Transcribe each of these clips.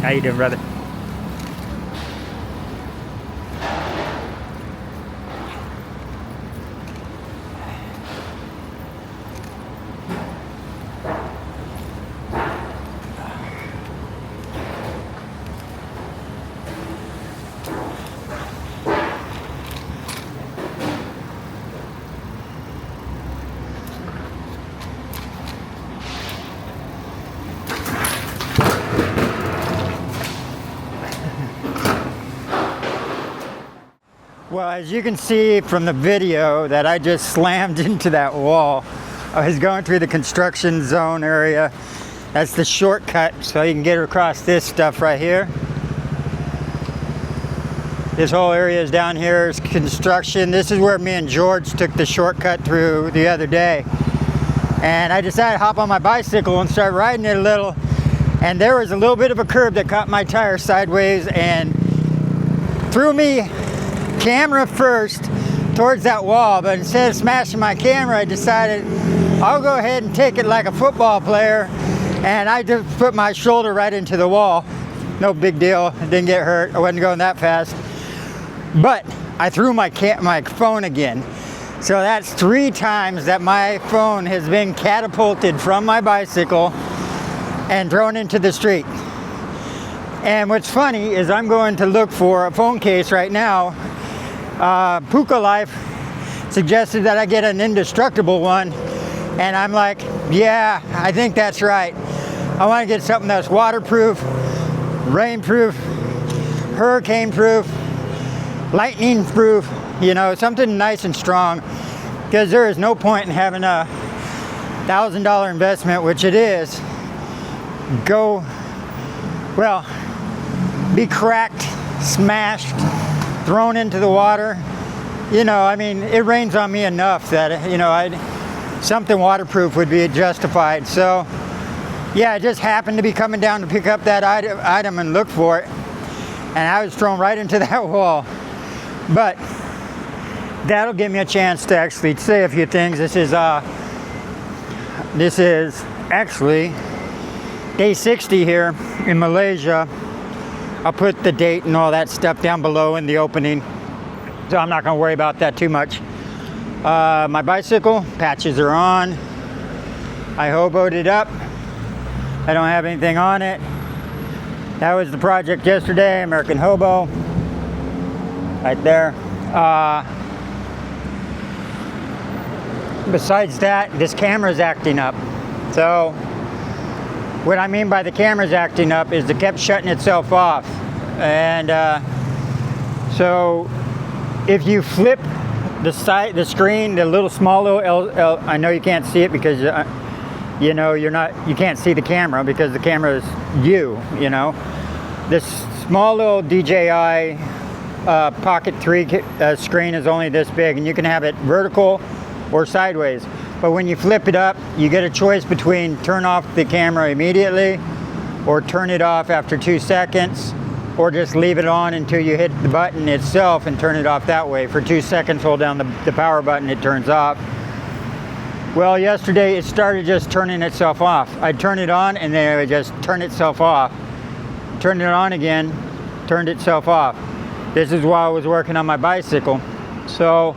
How you doing, brother? Well, as you can see from the video that I just slammed into that wall, I was going through the construction zone area. That's the shortcut, so you can get across this stuff right here. This whole area is down here is construction. This is where me and George took the shortcut through the other day. And I decided to hop on my bicycle and start riding it a little. And there was a little bit of a curb that caught my tire sideways and threw me camera first towards that wall, but instead of smashing my camera, I decided I'll go ahead and take it like a football player, and I just put my shoulder right into the wall. No big deal, didn't get hurt, I wasn't going that fast, but I threw my phone again. So that's 3 times that my phone has been catapulted from my bicycle and thrown into the street. And what's funny is I'm going to look for a phone case right now. Puka Life suggested that I get an indestructible one, and I'm like, yeah, I think that's right. I want to get something that's waterproof, rainproof, hurricane-proof, lightning-proof, you know, something nice and strong, because there is no point in having a $1,000 investment, which it is, be cracked, smashed, thrown into the water. You know, I mean, it rains on me enough that, you know, something waterproof would be justified. So yeah, I just happened to be coming down to pick up that item and look for it, and I was thrown right into that wall. But that'll give me a chance to actually say a few things. This is actually day 60 here in Malaysia. I'll put the date and all that stuff down below in the opening, so I'm not going to worry about that too much. My bicycle patches are on. I hoboed it up. I don't have anything on it. That was the project yesterday, American Hobo, right there. Besides that, this camera's acting up. So what I mean by the camera's acting up is it kept shutting itself off. And so if you flip the screen, the little small little I know you can't see it because you know you can't see the camera because the camera is you know. This small little DJI Pocket 3 screen is only this big, and you can have it vertical or sideways. But when you flip it up, you get a choice between turn off the camera immediately or turn it off after 2 seconds, or just leave it on until you hit the button itself and turn it off that way. For 2 seconds, hold down the power button, it turns off. Well, yesterday it started just turning itself off. I'd turn it on and then it would just turn itself off. Turned it on again, turned itself off. This is while I was working on my bicycle. So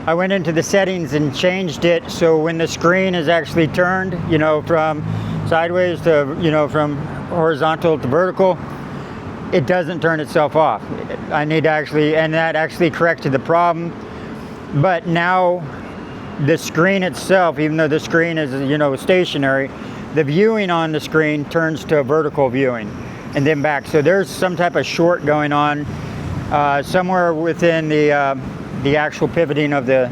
I went into the settings and changed it so when the screen is actually turned, you know, from sideways to, you know, from horizontal to vertical, it doesn't turn itself off. I need to actually, and that actually corrected the problem. But now the screen itself, even though the screen is, you know, stationary, the viewing on the screen turns to a vertical viewing and then back. So there's some type of short going on somewhere within the actual pivoting of the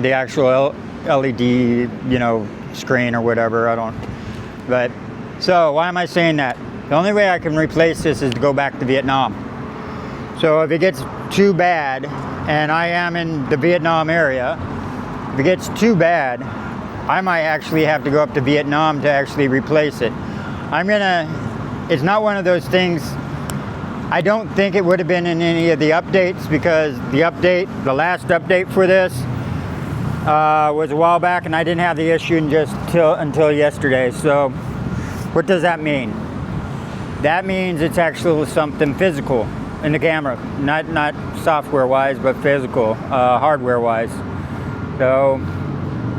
actual LED, you know, screen or whatever. But so why am I saying that? The only way I can replace this is to go back to Vietnam. So if it gets too bad, and I am in the Vietnam area, if it gets too bad, I might actually have to go up to Vietnam to actually replace it. It's not one of those things. I don't think it would have been in any of the updates, because the last update for this, was a while back, and I didn't have the issue until yesterday. So what does that mean? That means it's actually something physical in the camera, not software wise, but physical, hardware wise. So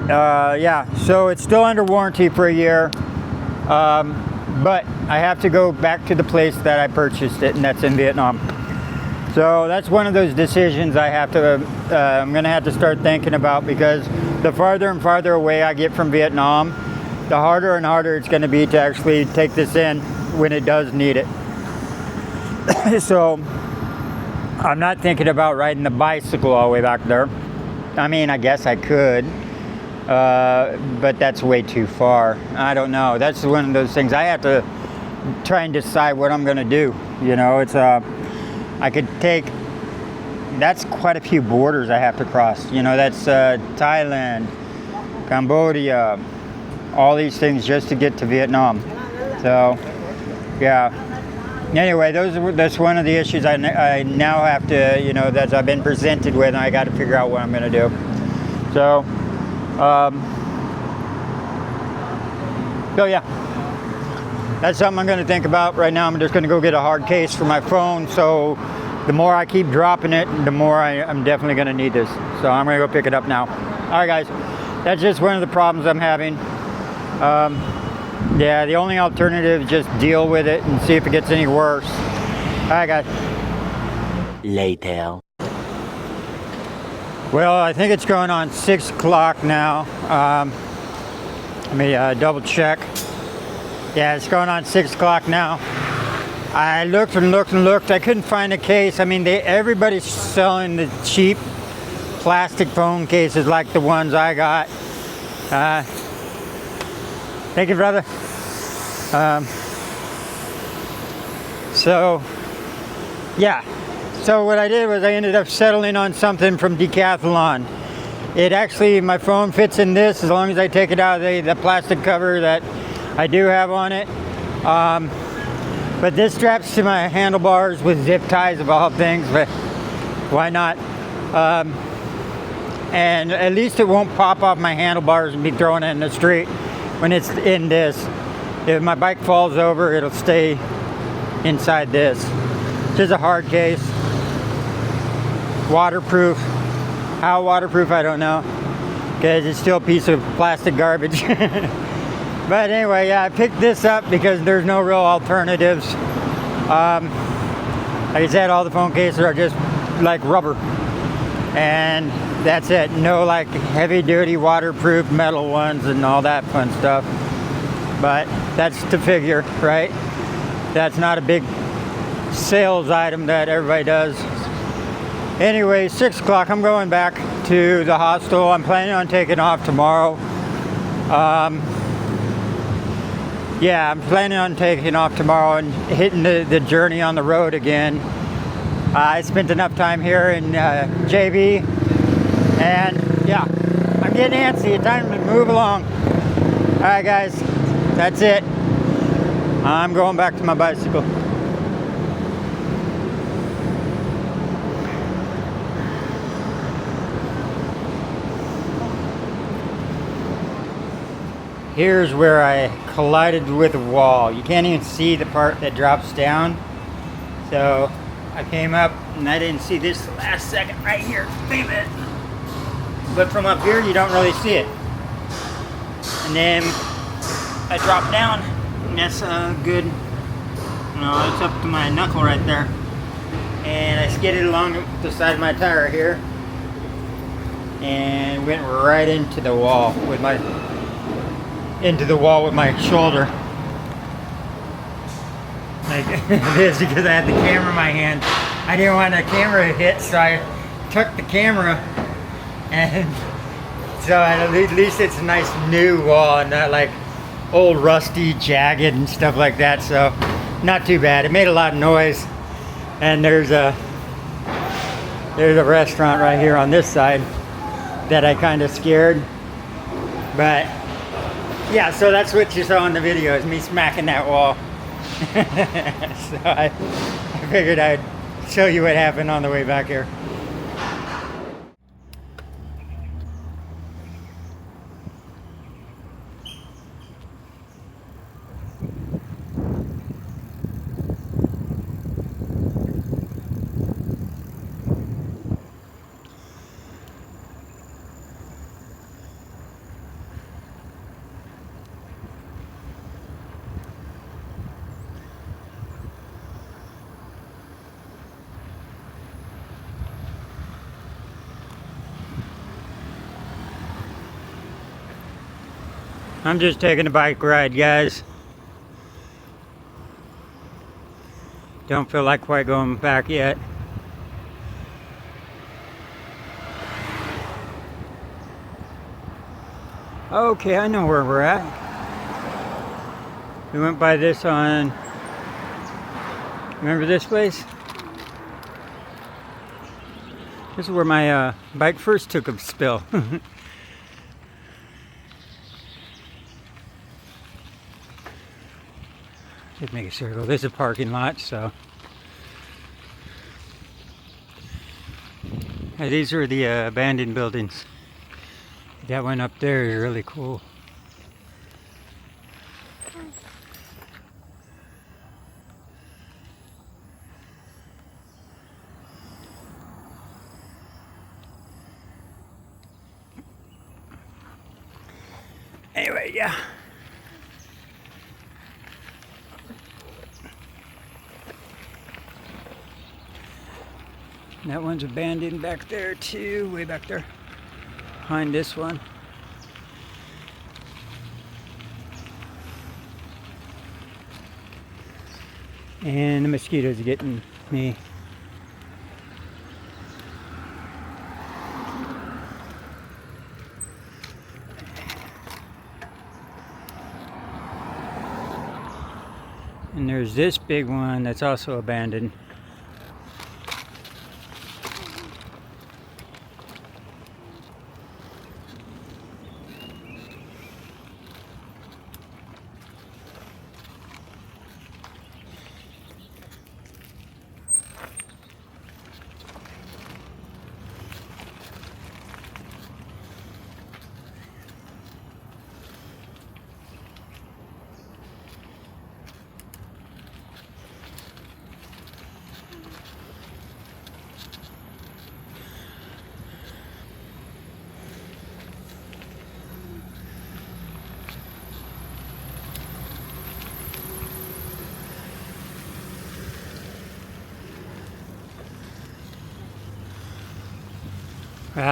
yeah, so it's still under warranty for a year, but I have to go back to the place that I purchased it, and that's in Vietnam. So that's one of those decisions I have to, I'm gonna have to start thinking about, because the farther and farther away I get from Vietnam, the harder and harder it's gonna be to actually take this in when it does need it. So I'm not thinking about riding the bicycle all the way back there. I mean, I guess I could, but that's way too far. I don't know. That's one of those things I have to try and decide what I'm gonna do. You know, it's I could take, that's quite a few borders I have to cross. You know, that's Thailand, Cambodia, all these things just to get to Vietnam. So, yeah. Anyway, that's one of the issues I now have to, you know, that I've been presented with, and I got to figure out what I'm going to do. So, so yeah, that's something I'm going to think about. Right now, I'm just going to go get a hard case for my phone. So the more I keep dropping it, the more I'm definitely going to need this. So I'm going to go pick it up now. All right, guys, that's just one of the problems I'm having. Yeah, the only alternative is just deal with it and see if it gets any worse. All right, guys. Later. Well, I think it's going on 6 o'clock now. Let me double check. Yeah, it's going on 6 o'clock now. I looked and looked and looked. I couldn't find a case. I mean, everybody's selling the cheap plastic phone cases like the ones I got. Thank you, brother. So, yeah. So what I did was I ended up settling on something from Decathlon. It actually, my phone fits in this as long as I take it out of the plastic cover that I do have on it. But this straps to my handlebars with zip ties of all things, but why not? And at least it won't pop off my handlebars and be throwing it in the street when it's in this. If my bike falls over, it'll stay inside this. This is a hard case. Waterproof. How waterproof, I don't know, because it's still a piece of plastic garbage. But anyway, yeah, I picked this up because there's no real alternatives. Like I said, all the phone cases are just like rubber. And that's it. No like heavy duty waterproof metal ones and all that fun stuff. But that's to figure, right? That's not a big sales item that everybody does. Anyway, 6 o'clock, I'm going back to the hostel. I'm planning on taking off tomorrow. Yeah, I'm planning on taking off tomorrow and hitting the journey on the road again. I spent enough time here in JB, and yeah, I'm getting antsy. It's time to move along. All right, guys, that's it. I'm going back to my bicycle. Here's where I collided with a wall. You can't even see the part that drops down. So I came up and I didn't see this last second right here. Wait a minute. But from up here, you don't really see it. And then I dropped down, and that's good. No, it's up to my knuckle right there. And I skidded along the side of my tire here and went right into the wall with my shoulder. Like this, because I had the camera in my hand. I didn't want the camera to hit, so I took the camera, and so at least it's a nice new wall and not like old rusty, jagged and stuff like that. So not too bad. It made a lot of noise, and there's a restaurant right here on this side that I kind of scared, but yeah, so that's what you saw in the video, is me smacking that wall. So I figured I'd show you what happened on the way back here. I'm just taking a bike ride, guys. Don't feel like quite going back yet. Okay, I know where we're at. We went by this on... Remember this place? This is where my bike first took a spill. Just make a circle. This is a parking lot, so... Yeah, these are the abandoned buildings. That one up there is really cool. Anyway, yeah. That one's abandoned back there too, way back there. Behind this one. And the mosquitoes are getting me. And there's this big one that's also abandoned.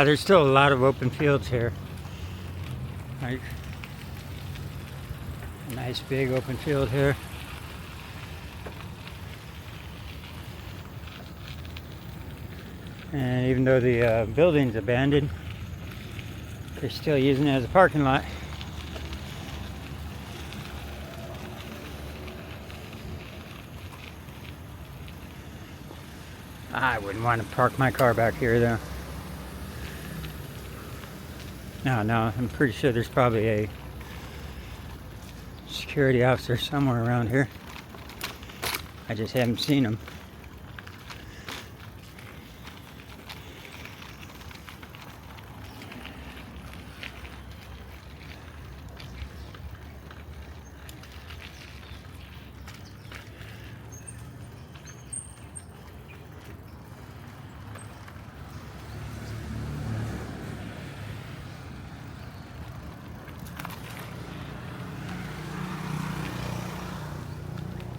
There's still a lot of open fields here. Like, a nice big open field here. And even though the building's abandoned, they're still using it as a parking lot. I wouldn't want to park my car back here though. No, I'm pretty sure there's probably a security officer somewhere around here. I just haven't seen him.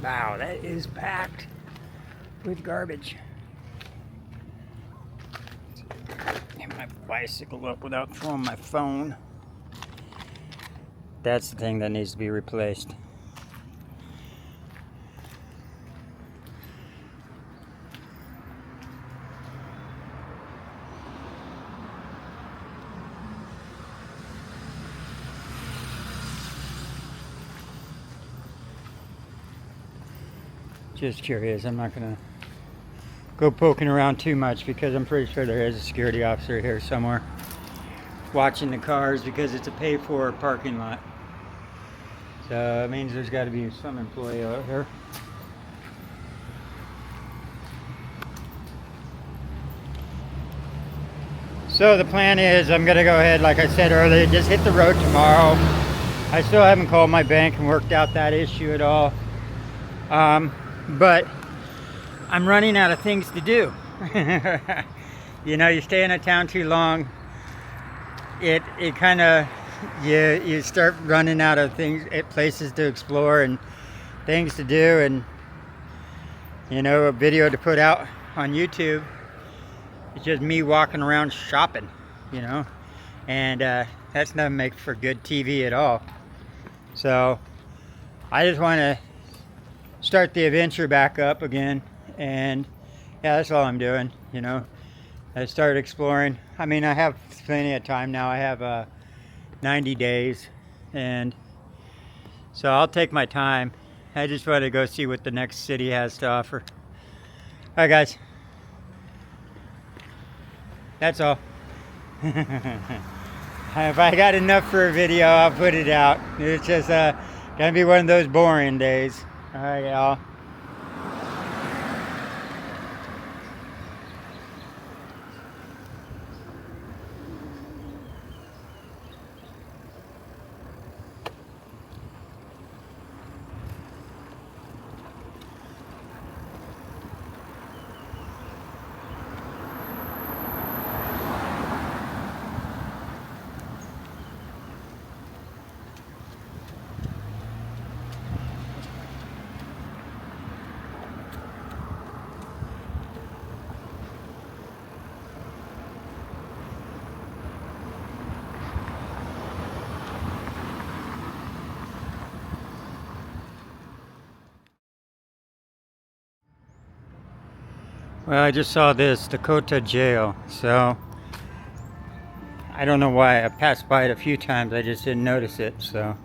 Wow, that is packed with garbage. Get my bicycle up without throwing my phone. That's the thing that needs to be replaced. Just curious, I'm not gonna go poking around too much because I'm pretty sure there is a security officer here somewhere watching the cars because it's a pay-for parking lot. So it means there's got to be some employee out here. So the plan is I'm gonna go ahead, like I said earlier, just hit the road tomorrow. I still haven't called my bank and worked out that issue at all. But I'm running out of things to do. You know, you stay in a town too long, it kind of, you start running out of things, places to explore and things to do, and you know, a video to put out on YouTube. It's just me walking around shopping, you know, and that's not make for good TV at all. So I just want to start the adventure back up again, and yeah, that's all I'm doing, you know. I started exploring. I mean, I have plenty of time now. I have 90 days, and so I'll take my time. I just want to go see what the next city has to offer. All right, guys. That's all. If I got enough for a video, I'll put it out. It's just gonna be one of those boring days. All right, y'all. Well, I just saw this, the KotaJail, so I don't know why. I passed by it a few times, I just didn't notice it, so.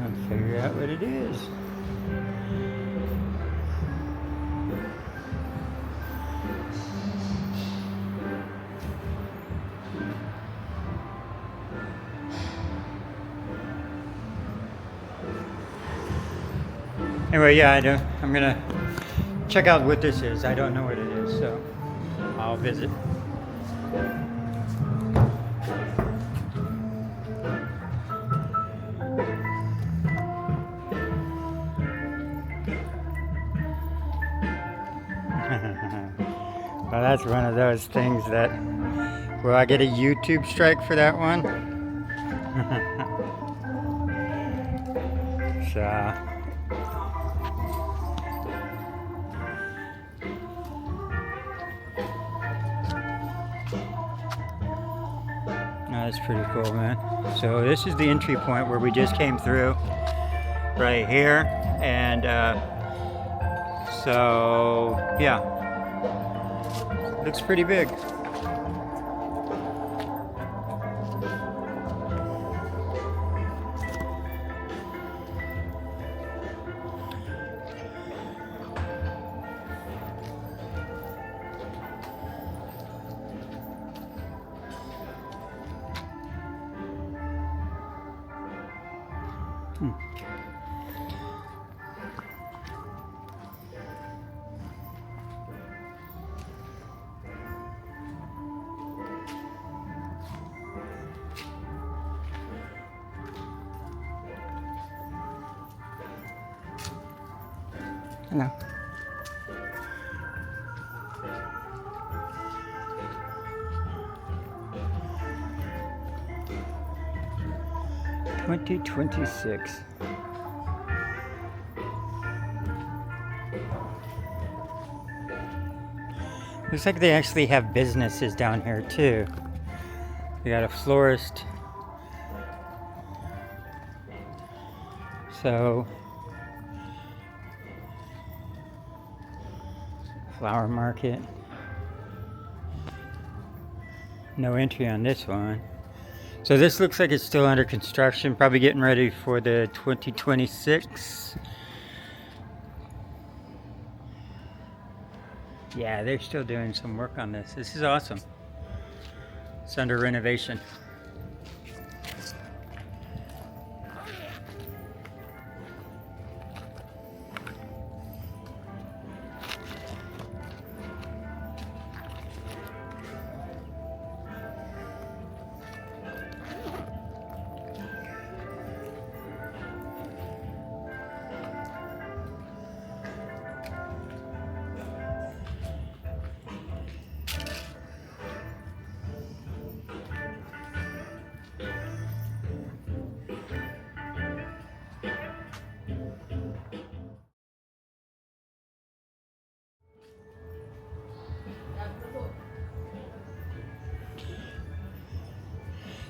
I'll figure out what it is. Anyway, yeah, I'm gonna check out what this is. I don't know what it is, so I'll visit. Well, that's one of those things that, will I get a YouTube strike for that one? So. That's pretty cool, man. So this is the entry point where we just came through, right here, and so yeah, looks pretty big. Hello. $2026. Looks like they actually have businesses down here too. They got a florist. So, flower market. No entry on this one. So this looks like it's still under construction, probably getting ready for the 2026. Yeah, they're still doing some work on this. This is awesome. It's under renovation.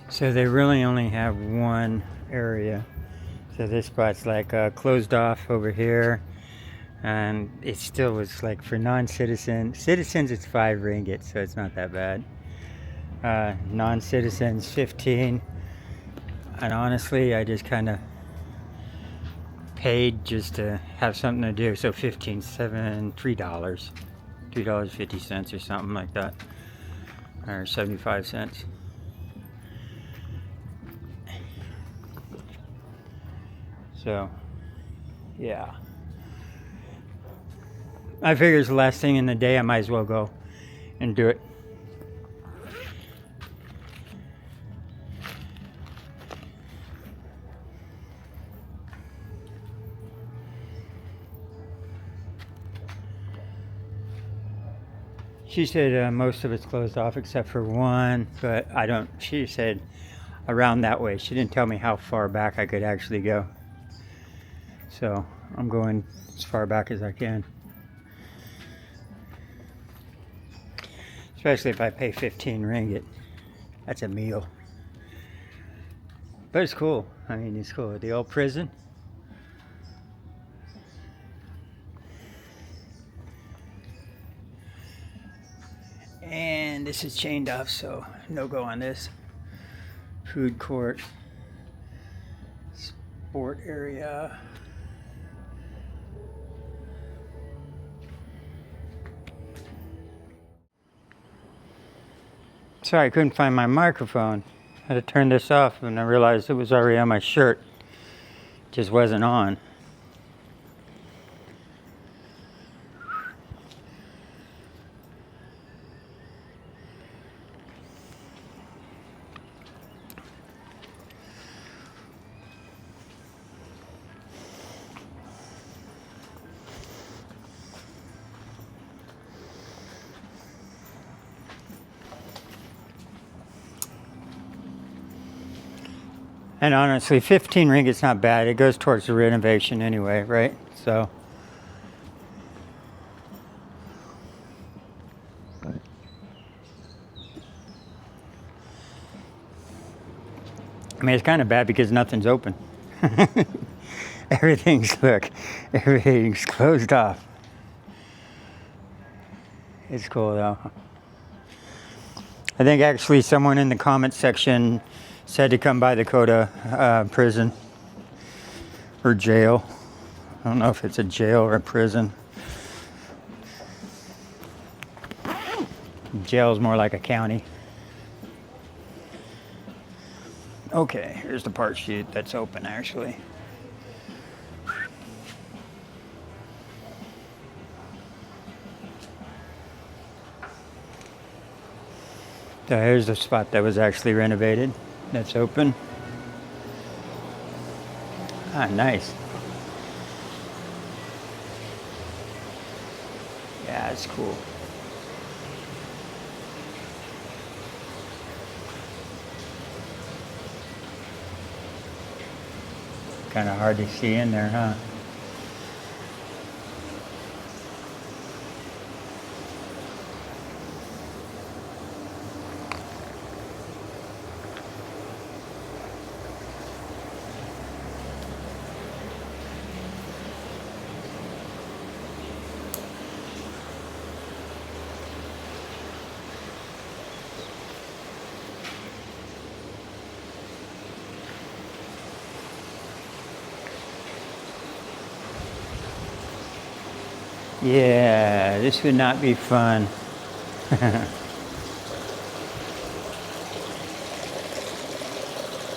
So they really only have one area. So this spot's like closed off over here. And it still was like for citizens it's 5 ringgit, so it's not that bad. Non-citizens 15. And honestly, I just kind of paid just to have something to do. So $3, $3.50 or something like that, or 75 cents. So yeah, I figure it's the last thing in the day, I might as well go and do it. She said most of it's closed off except for one, but she said around that way. She didn't tell me how far back I could actually go. So I'm going as far back as I can. Especially if I pay 15 ringgit. That's a meal. But it's cool. I mean, it's cool. The old prison. And this is chained off, so no go on this. Food court. Sport area. Sorry, I couldn't find my microphone. I had to turn this off and I realized it was already on my shirt. It just wasn't on. And honestly, 15 ringgit's not bad. It goes towards the renovation anyway, right? So. I mean, it's kind of bad because nothing's open. Everything's closed off. It's cool though. I think actually someone in the comment section said to come by the Kota prison or jail. I don't know if it's a jail or a prison. Jail is more like a county. Okay, here's the part sheet that's open actually. So here's the spot that was actually renovated. That's open. Ah, nice. Yeah, it's cool. Kind of hard to see in there, huh? Yeah, this would not be fun.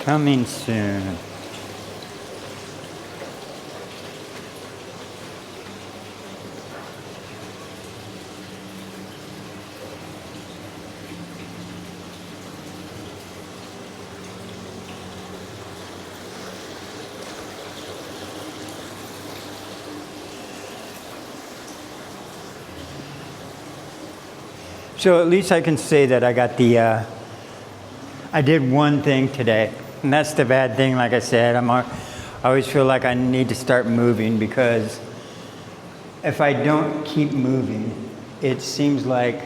Coming soon. So at least I can say that I got I did one thing today. And that's the bad thing, like I said. I always feel like I need to start moving, because if I don't keep moving, it seems like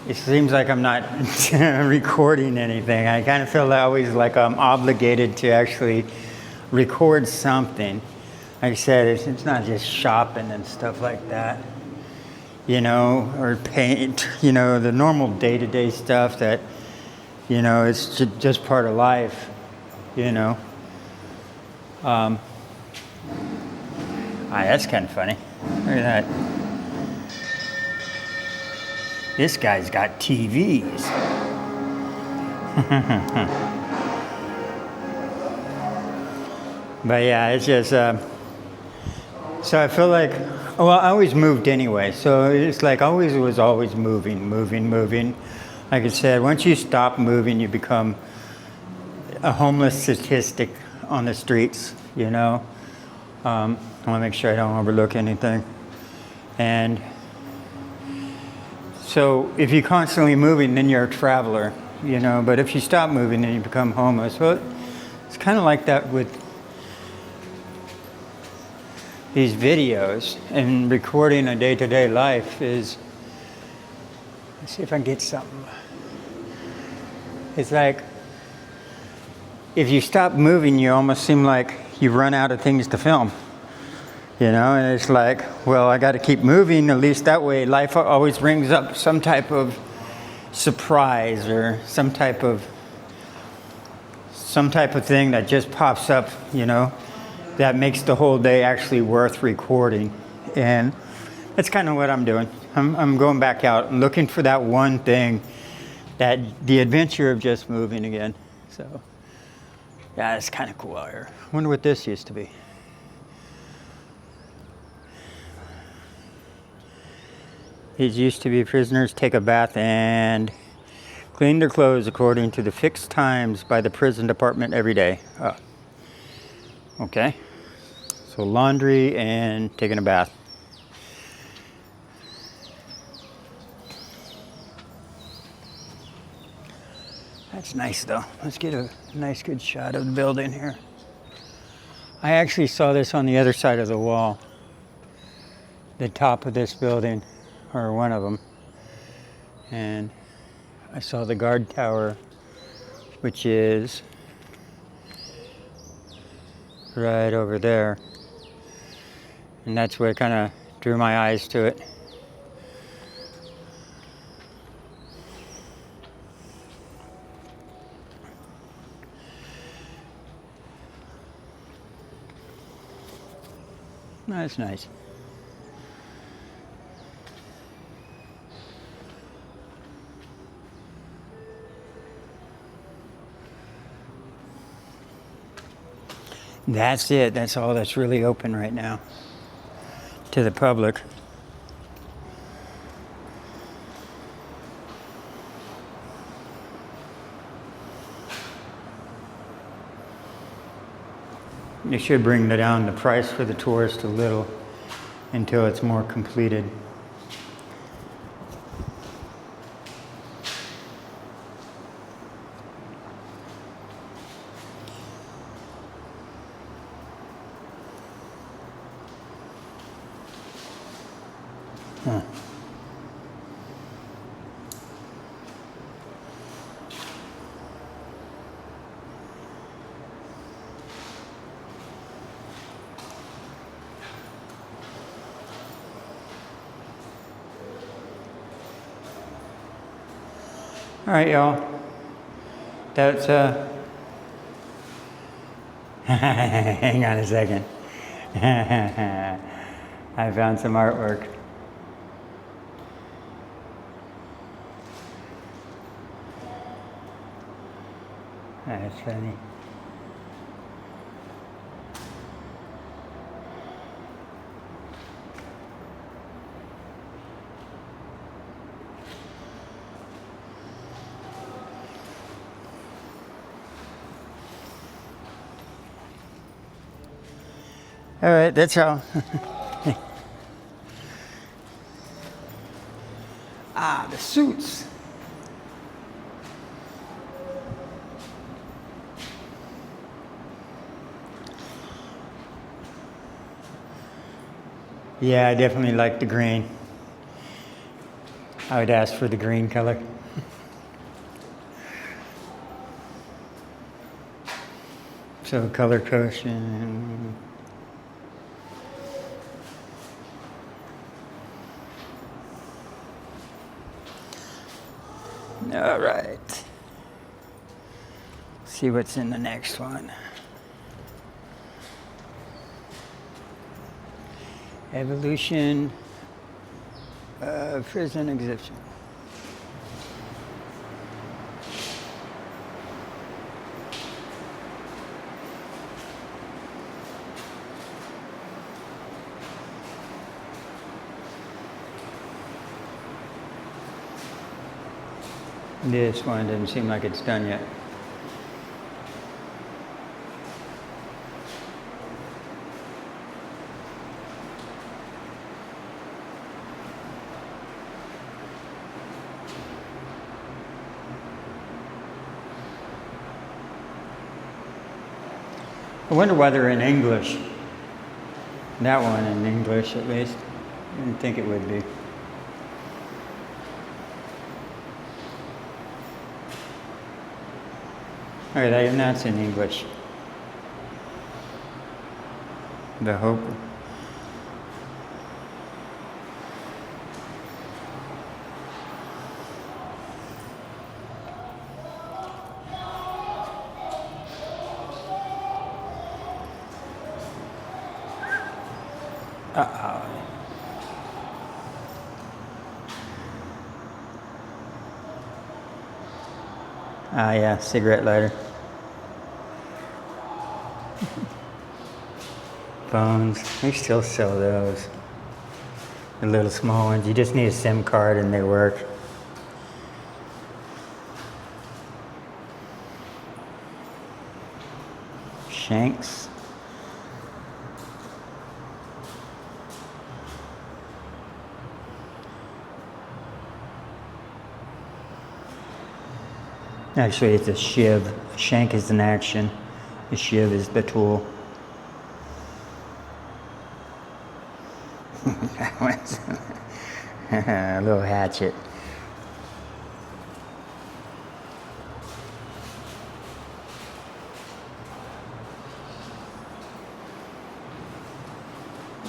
it seems like I'm not recording anything. I kind of feel always like I'm obligated to actually record something. Like I said, it's not just shopping and stuff like that, you know, or paint, you know, the normal day-to-day stuff that, you know, it's just part of life, you know. That's kind of funny. Look at that. This guy's got TVs. But yeah, it's just, so I feel like, well, I always moved anyway. So it's like always moving. Like I said, once you stop moving, you become a homeless statistic on the streets, you know. I want to make sure I don't overlook anything. And so if you're constantly moving, then you're a traveler, you know. But if you stop moving, then you become homeless. Well, it's kind of like that with these videos and recording a day-to-day life is, let's see if I can get something. It's like, if you stop moving, you almost seem like you run out of things to film. You know, and it's like, well, I got to keep moving. At least that way, life always brings up some type of surprise or some type of thing that just pops up, you know, that makes the whole day actually worth recording. And that's kind of what I'm doing. I'm going back out and looking for that one thing, that the adventure of just moving again. So, yeah, it's kind of cool out here. I wonder what this used to be. These used to be prisoners take a bath and clean their clothes according to the fixed times by the prison department every day. Oh. Okay. So laundry and taking a bath. That's nice though. Let's get a nice good shot of the building here. I actually saw this on the other side of the wall. The top of this building, or one of them. And I saw the guard tower, which is right over there. And that's where it kind of drew my eyes to it. That's nice. That's it. That's all that's really open right now to the public. They should bring down the price for the tourist a little until it's more completed. Huh. All right, y'all. That's hang on a second. I found some artwork. That's funny. All right, that's all. The suits. Yeah, I definitely like the green. I would ask for the green color. So color caution. All right. See what's in the next one. Evolution of prison exhibition. This one doesn't seem like it's done yet. I wonder why they're in English. That one in English, at least. I didn't think it would be. All right, I am not in English. The Hobo. Uh-oh. Ah, yeah, cigarette lighter. Phones, we still sell those. The little small ones, you just need a SIM card and they work. Shanks. Actually, it's a shiv. A shank is an action. A shiv is the tool. That one's a little hatchet.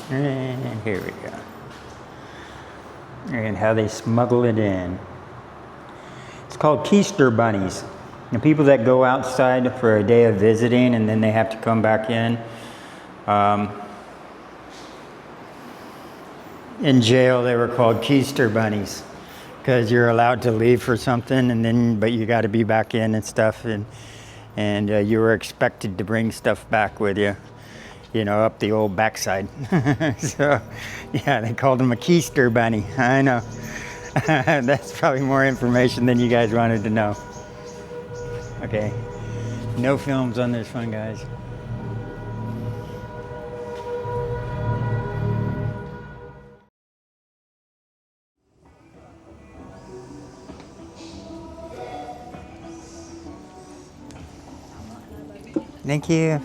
And here we go. And how they smuggle it in. It's called keister bunnies. The people that go outside for a day of visiting and then they have to come back in jail, they were called keister bunnies because you're allowed to leave for something and then, but you got to be back in and stuff, and you were expected to bring stuff back with you, you know, up the old backside. So, yeah, they called him a keister bunny. I know. That's probably more information than you guys wanted to know. Okay, no films on this one, guys. Thank you.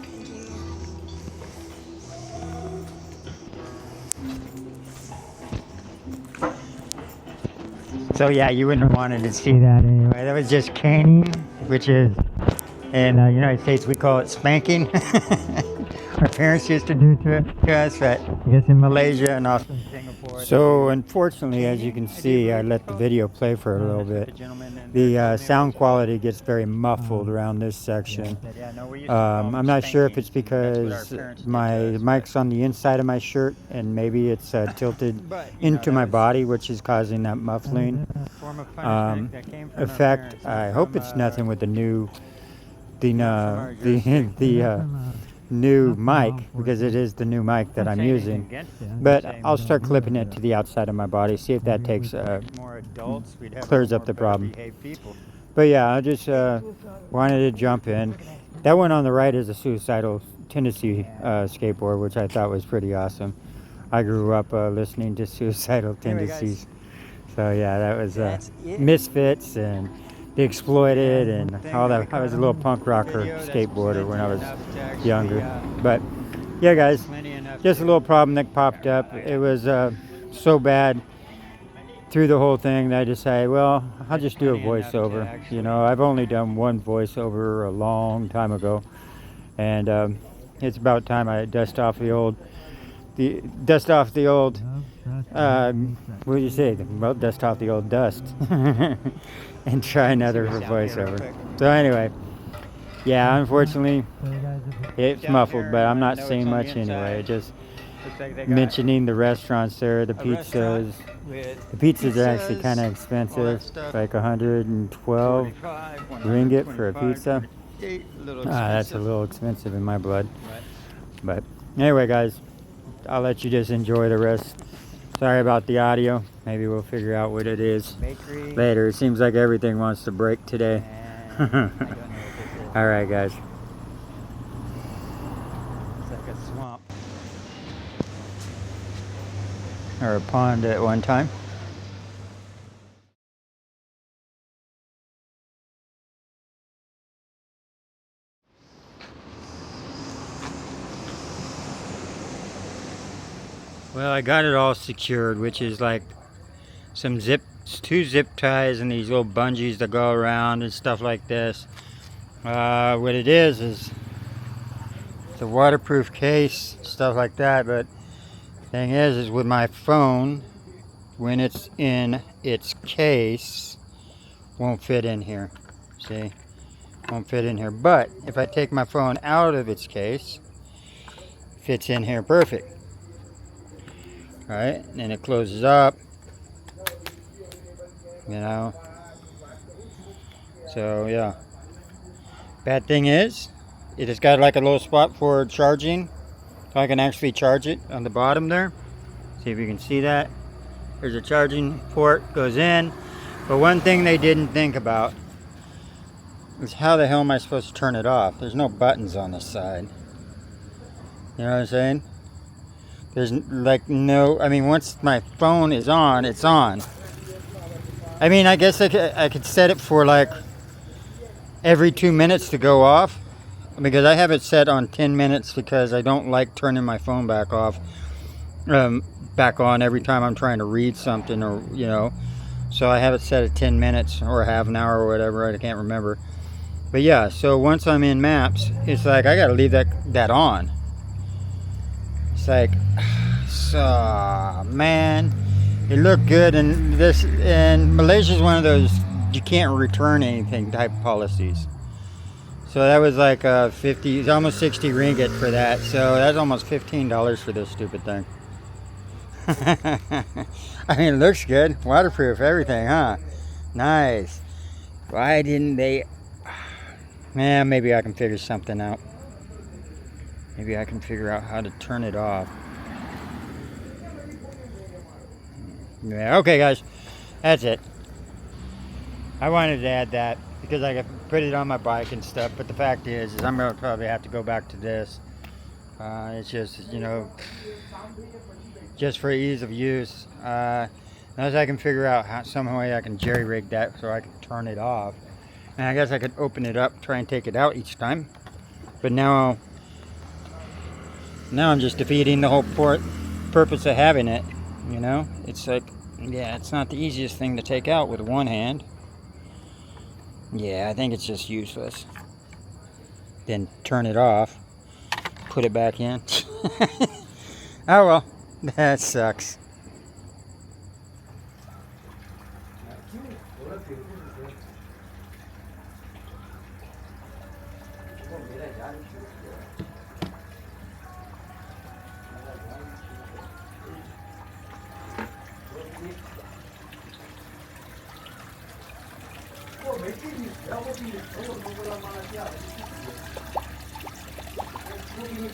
So yeah, you wouldn't have wanted to see that anyway. That was just caning, which is, in the United States we call it spanking. Our parents used to do to us, but I guess in Malaysia and also in Singapore. So unfortunately, as you can see, I let the video play for a little bit. The sound quality gets very muffled around this section. I'm not sure if it's because my mic's on the inside of my shirt and maybe it's tilted into my body, which is causing that muffling effect. I hope it's nothing with the new new mic, because it is the new mic that I'm using. But I'll start clipping it to the outside of my body, see if that takes clears up the problem. But yeah, I just wanted to jump in. That one on the right is a suicidal tendency skateboard, which I thought was pretty awesome. I grew up listening to suicidal tendencies. So yeah, that was Misfits and The Exploited and all that. I was a little punk rocker skateboarder when I was younger. But yeah, guys, just a little problem that popped up. It was so bad through the whole thing, I decided, well, I'll just do a voiceover. You know, I've only done one voiceover a long time ago, and it's about time I dust off the old, what do you say? Well, dust off the old dust, and try another voiceover. So anyway, yeah, unfortunately, it's muffled, but I'm not saying much anyway. Just mentioning the restaurants there, the pizzas. The pizzas are actually kind of expensive, like 112 ringgit for a pizza. That's a little expensive in my blood. But anyway, guys, I'll let you just enjoy the rest. Sorry about the audio. Maybe we'll figure out what it is later. It seems like everything wants to break today. Alright, guys. It's like a swamp. Or a pond at one time. Well, I got it all secured, which is like some two zip ties and these little bungees that go around and stuff like this. What it is it's a waterproof case, stuff like that. But thing is with my phone, when it's in its case, won't fit in here. See, won't fit in here. But if I take my phone out of its case, fits in here perfect. All right, and then it closes up. You know. So yeah. Bad thing is, it has got like a little spot for charging, so I can actually charge it on the bottom there. See if you can see that. There's a charging port, goes in. But one thing they didn't think about is how the hell am I supposed to turn it off? There's no buttons on this side. You know what I'm saying? There's like no, I mean, once my phone is on, it's on. I mean, I guess I could set it for like every 2 minutes to go off, because I have it set on 10 minutes because I don't like turning my phone back off, back on every time I'm trying to read something, or you know. So I have it set at 10 minutes or half an hour or whatever. I can't remember. But yeah, so once I'm in maps, it's like I gotta leave that on. It's like, so man, it looked good, and Malaysia's one of those you can't return anything type policies. So that was like 50, it's almost 60 ringgit for that. So that's almost $15 for this stupid thing. I mean, it looks good, waterproof, everything, huh? Nice. Why didn't they? Man, maybe I can figure something out. Maybe I can figure out how to turn it off. Yeah, okay guys, that's it. I wanted to add that because I could put it on my bike and stuff, but the fact is I'm going to probably have to go back to this. It's just, you know, just for ease of use. Unless I can figure out how, some way I can jerry-rig that so I can turn it off. And I guess I could open it up, try and take it out each time. But now I'm just defeating the whole purpose of having it, you know? It's like, yeah, it's not the easiest thing to take out with one hand. Yeah, I think it's just useless. Then turn it off, put it back in. Oh well, that sucks. Ini